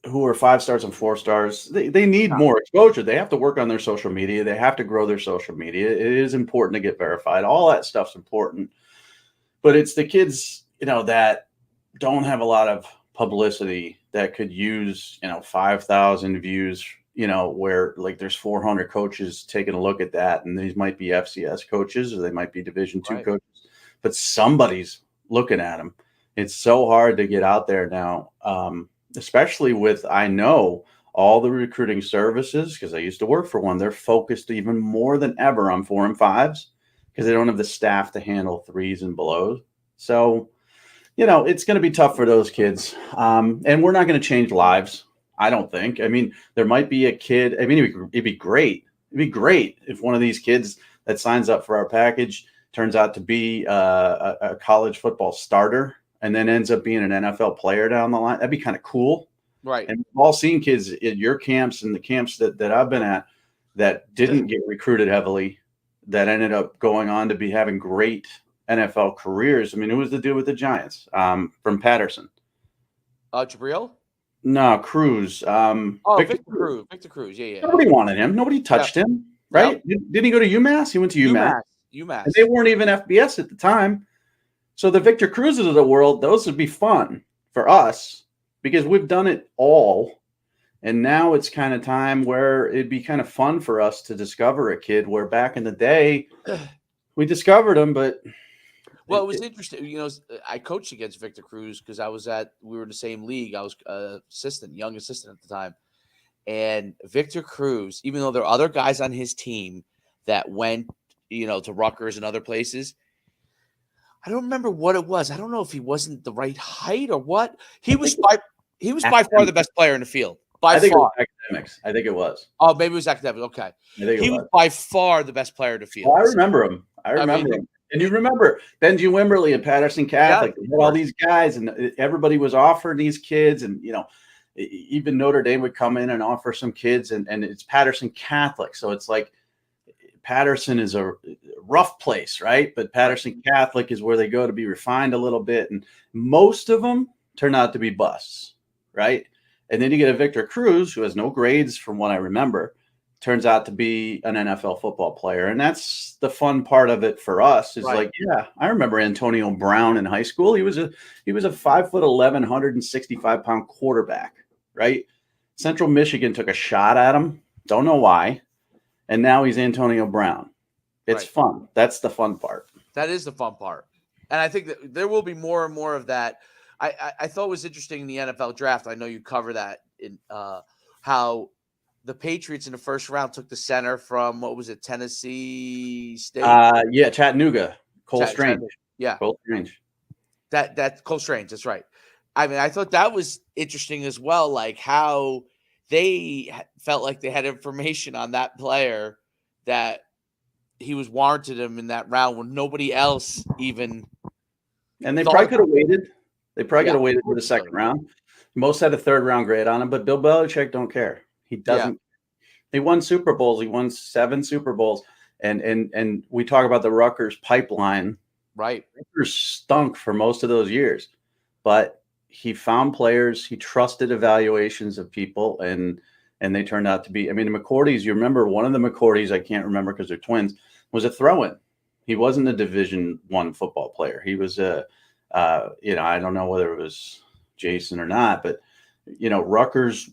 who are 5 stars and 4 stars. They need more exposure. They have to work on their social media. They have to grow their social media. It is important to get verified. All that stuff's important. But it's the kids, that don't have a lot of publicity that could use, 5,000 views, where like there's 400 coaches taking a look at that. And these might be FCS coaches or they might be Division II coaches, but somebody's looking at them. It's so hard to get out there now, especially with, I know, all the recruiting services, because I used to work for one, they're focused even more than ever on 4 and 5s because they don't have the staff to handle 3s and below. So, it's going to be tough for those kids. And we're not going to change lives, I don't think. I mean, there might be a kid. I mean, it'd be great. It'd be great if one of these kids that signs up for our package turns out to be a college football starter and then ends up being an NFL player down the line. That'd be kind of cool. Right. And we've all seen kids at your camps and the camps that I've been at that didn't get recruited heavily that ended up going on to be having great NFL careers. I mean, who was the dude with the Giants from Patterson? Jabril? No, Cruz. Victor Cruz. Victor Cruz. Yeah. Nobody wanted him. Nobody touched him, right? Yep. Didn't he go to UMass? He went to UMass. UMass. And they weren't even FBS at the time. So the Victor Cruzes of the world, those would be fun for us because we've done it all. And now it's kind of time where it'd be kind of fun for us to discover a kid where back in the day we discovered him, but well, it was interesting. I coached against Victor Cruz because we were in the same league. I was young assistant at the time. And Victor Cruz, even though there are other guys on his team that went, to Rutgers and other places, I don't remember what it was. I don't know if he wasn't the right height or what. He was by far the best player in the field. By far. It was academics. I think it was. Oh, maybe it was academics. Okay. He was by far the best player in the field. Oh, I remember him. Him. And you remember Benji Wimberly and Patterson Catholic. They had all these guys, and everybody was offering these kids. And, even Notre Dame would come in and offer some kids, and it's Patterson Catholic. So it's like Patterson is a rough place, right? But Patterson Catholic is where they go to be refined a little bit. And most of them turn out to be busts, right? And then you get a Victor Cruz who has no grades from what I remember, turns out to be an NFL football player. And that's the fun part of it for us is I remember Antonio Brown in high school. He was a 5'11", 165-pound quarterback, right? Central Michigan took a shot at him. Don't know why. And now he's Antonio Brown. It's fun. That's the fun part. That is the fun part. And I think that there will be more and more of that. I thought it was interesting in the NFL draft. I know you cover that in how the Patriots in the first round took the center from, what was it, Tennessee State? Chattanooga. Cole Strange. Yeah. Cole Strange. That's Cole Strange. That's right. I mean, I thought that was interesting as well, like how they felt like they had information on that player that he was warranted him in that round when nobody else even. And they probably could have waited. They probably could have waited for the second round. Most had a third round grade on him, but Bill Belichick don't care. He doesn't. He won Super Bowls. He won 7 Super Bowls. And we talk about the Rutgers pipeline. Right. Rutgers stunk for most of those years. But he found players. He trusted evaluations of people. And they turned out to be, I mean, the McCourtys, you remember one of the McCourtys, I can't remember because they're twins, was a throw-in. He wasn't a Division I football player. He was I don't know whether it was Jason or not, but, Rutgers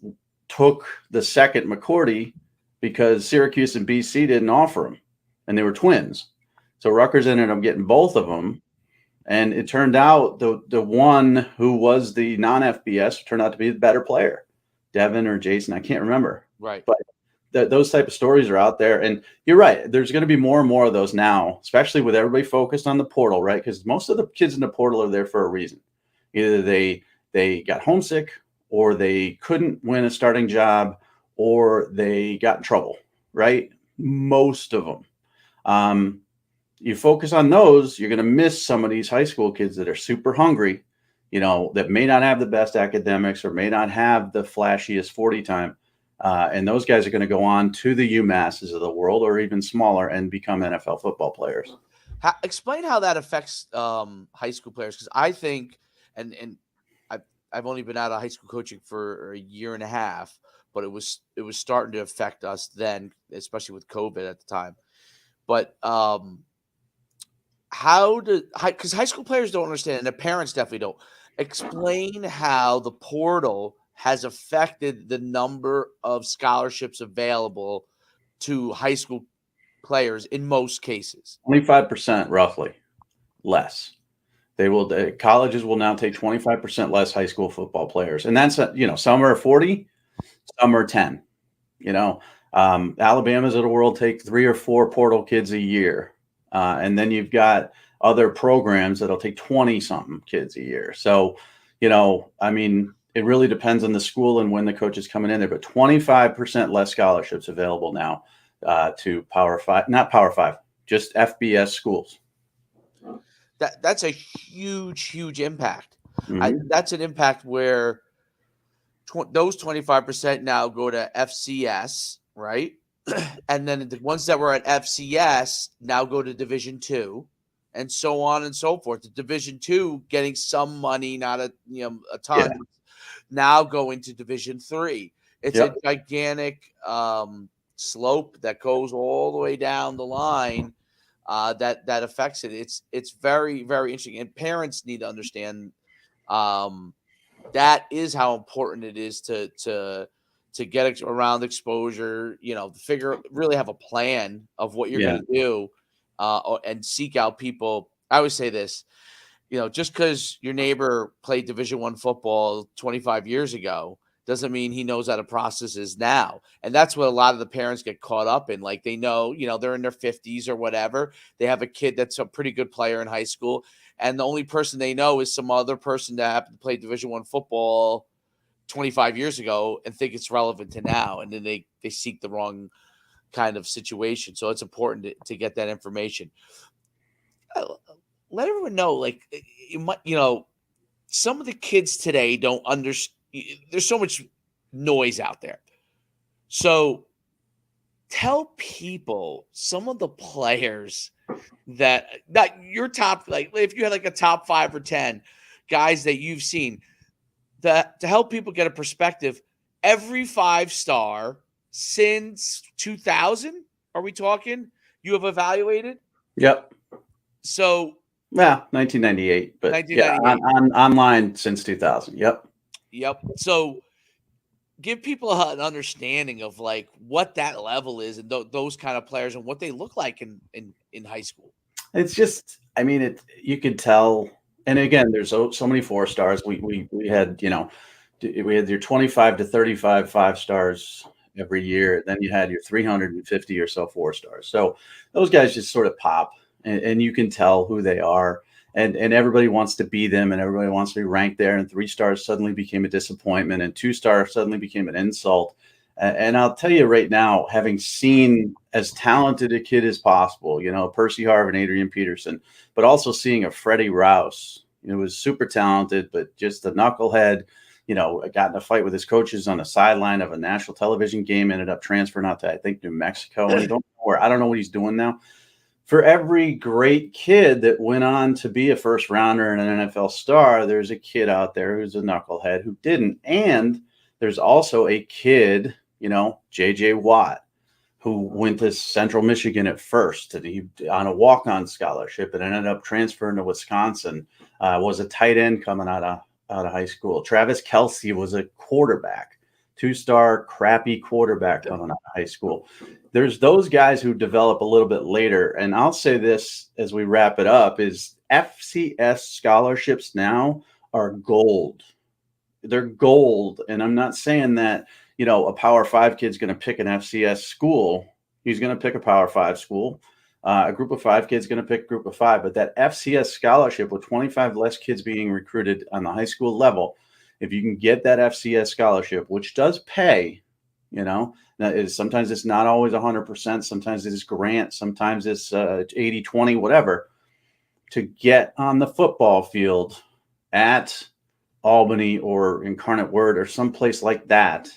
took the second McCourty because Syracuse and BC didn't offer him, and they were twins. So Rutgers ended up getting both of them, and it turned out the one who was the non-FBS turned out to be the better player, Devin or Jason, I can't remember. Right. But those type of stories are out there, and you're right. There's going to be more and more of those now, especially with everybody focused on the portal, right? Because most of the kids in the portal are there for a reason. Either they got homesick, or they couldn't win a starting job, or they got in trouble, right? Most of them. You focus on those, you're going to miss some of these high school kids that are super hungry, that may not have the best academics or may not have the flashiest 40 time. And those guys are going to go on to the UMasses of the world or even smaller and become NFL football players. Explain how that affects high school players, because I think, and I've only been out of high school coaching for a year and a half, but it was starting to affect us then, especially with COVID at the time. But because high school players don't understand, and their parents definitely don't. Explain how the portal has affected the number of scholarships available to high school players in most cases. 25% roughly less. Colleges will now take 25% less high school football players. And that's, some are 40, Some are 10. Alabama's of the world take 3 or 4 portal kids a year. And then you've got other programs that'll take 20 something kids a year. So, it really depends on the school and when the coach is coming in there, but 25% less scholarships available now to not Power 5, just FBS schools. That's a huge impact. Mm-hmm. That's an impact where those 25% now go to FCS, right? And then the ones that were at FCS now go to Division II, and so on and so forth. The Division II getting some money, not a ton, now going to Division III. It's a gigantic slope that goes all the way down the line that affects it. It's very, very interesting, and parents need to understand that is how important it is to get around exposure, really have a plan of what you're going to do and seek out people. I always say this, just because your neighbor played Division I football 25 years ago doesn't mean he knows how the process is now. And that's what a lot of the parents get caught up in. Like they know, they're in their 50s or whatever. They have a kid that's a pretty good player in high school, and the only person they know is some other person that happened to play Division I football 25 years ago and think it's relevant to now. And then they seek the wrong kind of situation. So it's important to get that information. Let everyone know, like, some of the kids today don't understand. There's so much noise out there. So tell people some of the players that your top, like if you had like a top 5 or 10 guys that you've seen, that to help people get a perspective, every 5-star since 2000, are we talking, you have evaluated? Yep. So 1998, but 1998. On online since 2000. Yep. So give people an understanding of like what that level is and those kind of players and what they look like in high school. It's just, you could tell. And again, there's so many 4-stars. We had, we had your 25 to 35 5-stars every year. Then you had your 350 or so 4-stars. So those guys just sort of pop, and you can tell who they are. And everybody wants to be them, and everybody wants to be ranked there. And 3-stars suddenly became a disappointment, and 2-stars suddenly became an insult. And I'll tell you right now, having seen as talented a kid as possible, Percy Harvin, Adrian Peterson, but also seeing a Freddie Rouse, was super talented, but just a knucklehead, got in a fight with his coaches on the sideline of a national television game, ended up transferring out to, I think, New Mexico. And I don't know what he's doing now. For every great kid that went on to be a first rounder and an NFL star, there's a kid out there who's a knucklehead who didn't. And there's also a kid, J.J. Watt, who went to Central Michigan at first, and he on a walk-on scholarship and ended up transferring to Wisconsin, was a tight end coming out of high school. Travis Kelce was a quarterback, 2-star crappy quarterback coming out of high school. There's those guys who develop a little bit later. And I'll say this as we wrap it up is FCS scholarships now are gold. They're gold. And I'm not saying that, a Power 5 kid's going to pick an FCS school. He's going to pick a Power 5 school. A group of 5 kids going to pick a group of 5. But that FCS scholarship with 25 less kids being recruited on the high school level, if you can get that FCS scholarship, which does pay, sometimes it's not always 100%. Sometimes it's grant. Sometimes it's 80-20, whatever, to get on the football field at Albany or Incarnate Word or someplace like that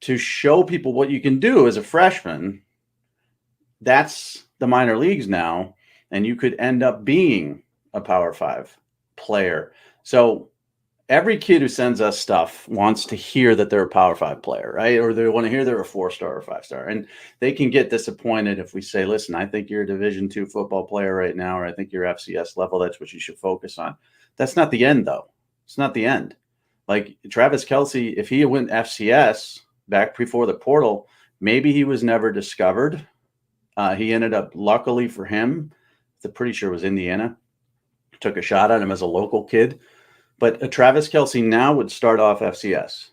to show people what you can do as a freshman. That's the minor leagues now, and you could end up being a Power 5 player. So every kid who sends us stuff wants to hear that they're a Power 5 player, right? Or they want to hear they're a 4-star or 5-star. And they can get disappointed if we say, listen, I think you're a Division II football player right now, or I think you're FCS level. That's what you should focus on. That's not the end, though. It's not the end. Like Travis Kelce, if he went FCS back before the portal, maybe he was never discovered. He ended up, luckily for him, I'm pretty sure it was Indiana, took a shot at him as a local kid. But Travis Kelce now would start off FCS.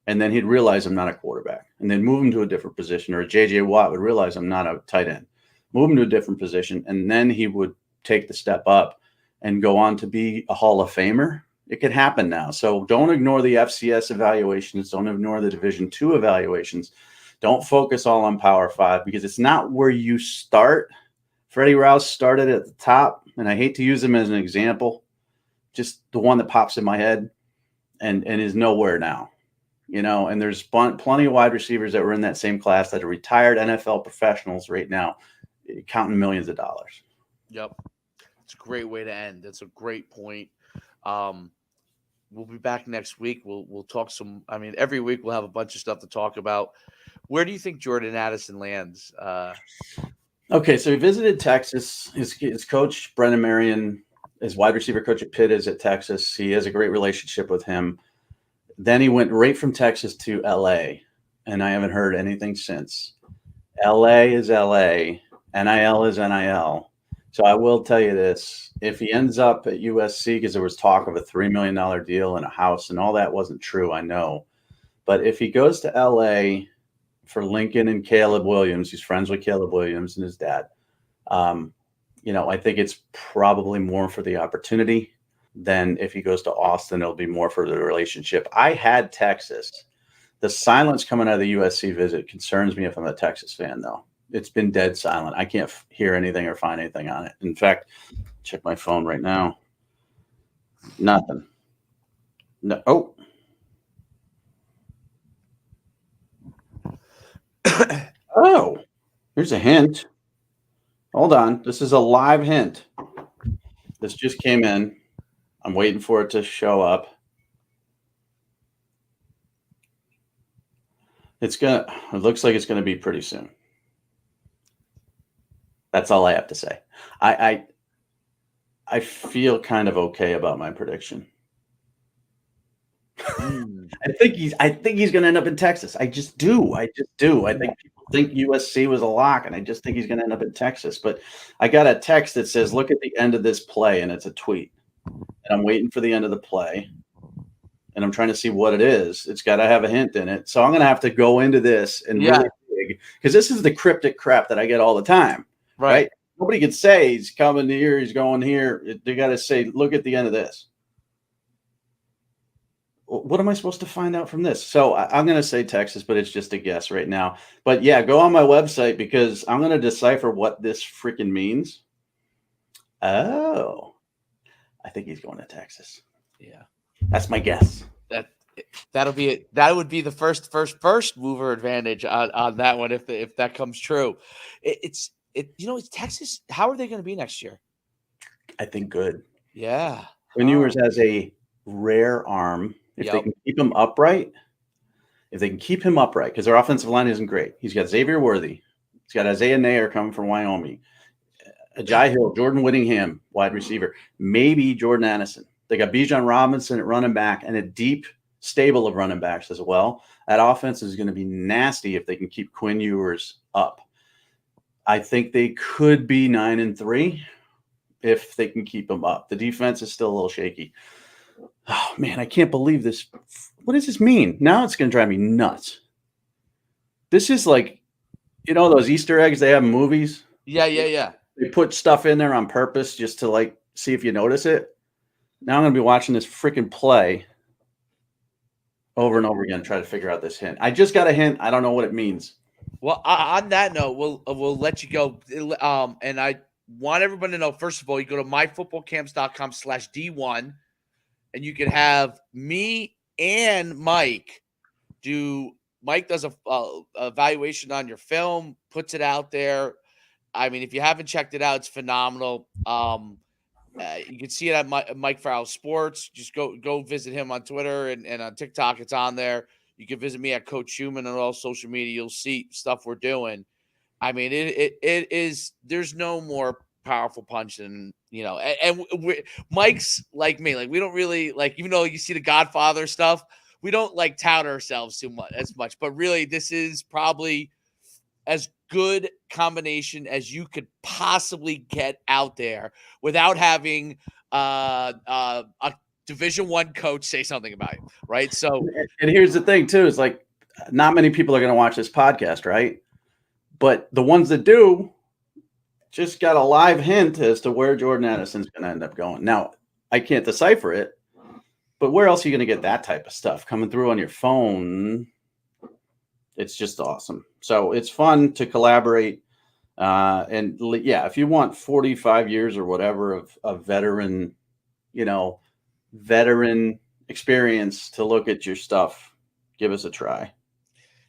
And then he'd realize I'm not a quarterback, and then move him to a different position. Or J.J. Watt would realize I'm not a tight end, move him to a different position, and then he would take the step up and go on to be a Hall of Famer. It could happen now. So don't ignore the FCS evaluations. Don't ignore the Division II evaluations. Don't focus all on Power 5 because it's not where you start. Freddie Rouse started at the top, and I hate to use him as an example, just the one that pops in my head, and is nowhere now. And there's plenty of wide receivers that were in that same class that are retired NFL professionals right now, counting millions of dollars. Yep. It's a great way to end. That's a great point. We'll be back next week. We'll talk every week we'll have a bunch of stuff to talk about. Where do you think Jordan Addison lands? Okay, so he visited Texas. His coach, Brennan Marion, his wide receiver coach at Pitt, is at Texas. He has a great relationship with him. Then he went right from Texas to L.A., and I haven't heard anything since. L.A. is L.A., NIL is NIL. So I will tell you this. If he ends up at USC, because there was talk of a $3 million deal and a house, and all that wasn't true, I know. But if he goes to L.A. for Lincoln and Caleb Williams, he's friends with Caleb Williams and his dad, I think it's probably more for the opportunity than if he goes to Austin. It'll be more for the relationship. I had Texas. The silence coming out of the USC visit concerns me if I'm a Texas fan, though. It's been dead silent. I can't hear anything or find anything on it. In fact, check my phone right now. Nothing. No. Oh. Oh, here's a hint. Hold on. This is a live hint. This just came in. I'm waiting for it to show up. It looks like it's going to be pretty soon. That's all I have to say. I feel kind of okay about my prediction. I think he's going to end up in Texas. I just do. I think people think USC was a lock, and I just think he's going to end up in Texas. But I got a text that says, "Look at the end of this play," and it's a tweet. And I'm waiting for the end of the play, and I'm trying to see what it is. It's got to have a hint in it. So I'm going to have to go into this and really dig, because this is the cryptic crap that I get all the time. Right? Nobody can say he's coming here, he's going here. They got to say, "Look at the end of this." What am I supposed to find out from this? So I'm going to say Texas, but it's just a guess right now. But yeah, go on my website because I'm going to decipher what this freaking means. Oh, I think he's going to Texas. Yeah, that's my guess. That would be the first mover advantage on that one if that comes true. It's Texas. How are they going to be next year? I think good. Yeah, Quinn Ewers has a rare arm. If they can keep him upright, because their offensive line isn't great. He's got Xavier Worthy. He's got Isaiah Nair coming from Wyoming. Ajay Hill, Jordan Whittingham, wide receiver. Maybe Jordan Addison. They got Bijan Robinson at running back and a deep stable of running backs as well. That offense is going to be nasty if they can keep Quinn Ewers up. I think they could be 9-3 if they can keep him up. The defense is still a little shaky. Oh, man, I can't believe this. What does this mean? Now it's going to drive me nuts. This is like, those Easter eggs they have in movies? Yeah. They put stuff in there on purpose just to, see if you notice it. Now I'm going to be watching this freaking play over and over again, try to figure out this hint. I just got a hint. I don't know what it means. Well, on that note, we'll let you go. And I want everyone to know, first of all, you go to myfootballcamps.com/D1. And you can have me and Mike do. Mike does a evaluation on your film, puts it out there. I mean, if you haven't checked it out, it's phenomenal. You can see it at Mike Farrell Sports. Just go visit him on Twitter and on TikTok. It's on there. You can visit me at Coach Schuman on all social media. You'll see stuff we're doing. I mean, it is. There's no more powerful punch than and Mike's like me, we don't really even though you see the Godfather stuff, we don't tout ourselves as much, but really this is probably as good combination as you could possibly get out there without having a Division I coach say something about you, right? So, and here's the thing too, is like not many people are going to watch this podcast, right? But the ones that do just got a live hint as to where Jordan Addison's going to end up going. Now, I can't decipher it, but where else are you going to get that type of stuff coming through on your phone? It's just awesome. So it's fun to collaborate. And yeah, if you want 45 years or whatever of veteran, veteran experience to look at your stuff, give us a try.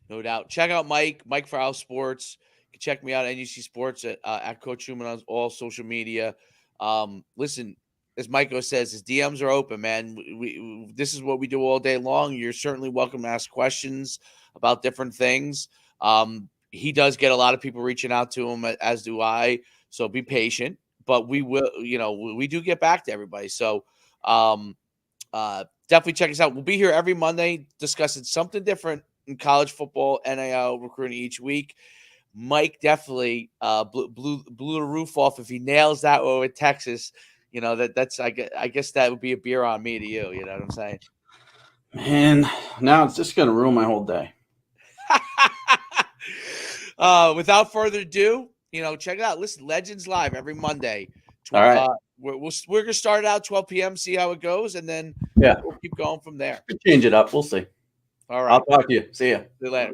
No doubt. Check out Mike Farrell Sports. You can check me out at NUC Sports at Coach Schuman on all social media. Listen, as Michael says, his DMs are open, man. This is what we do all day long. You're certainly welcome to ask questions about different things. He does get a lot of people reaching out to him, as do I. So be patient, but we will, we do get back to everybody. So definitely check us out. We'll be here every Monday discussing something different in college football, NIL, recruiting each week. Mike definitely blew the roof off. If he nails that one with Texas, that's I guess that would be a beer on me to you. You know what I'm saying? Man, now it's just going to ruin my whole day. Without further ado, check it out. Listen, Legends Live every Monday. All right. We're going to start it out 12 p.m., see how it goes, and then we'll keep going from there. Change it up. We'll see. All right. I'll talk to you. See ya. See you later.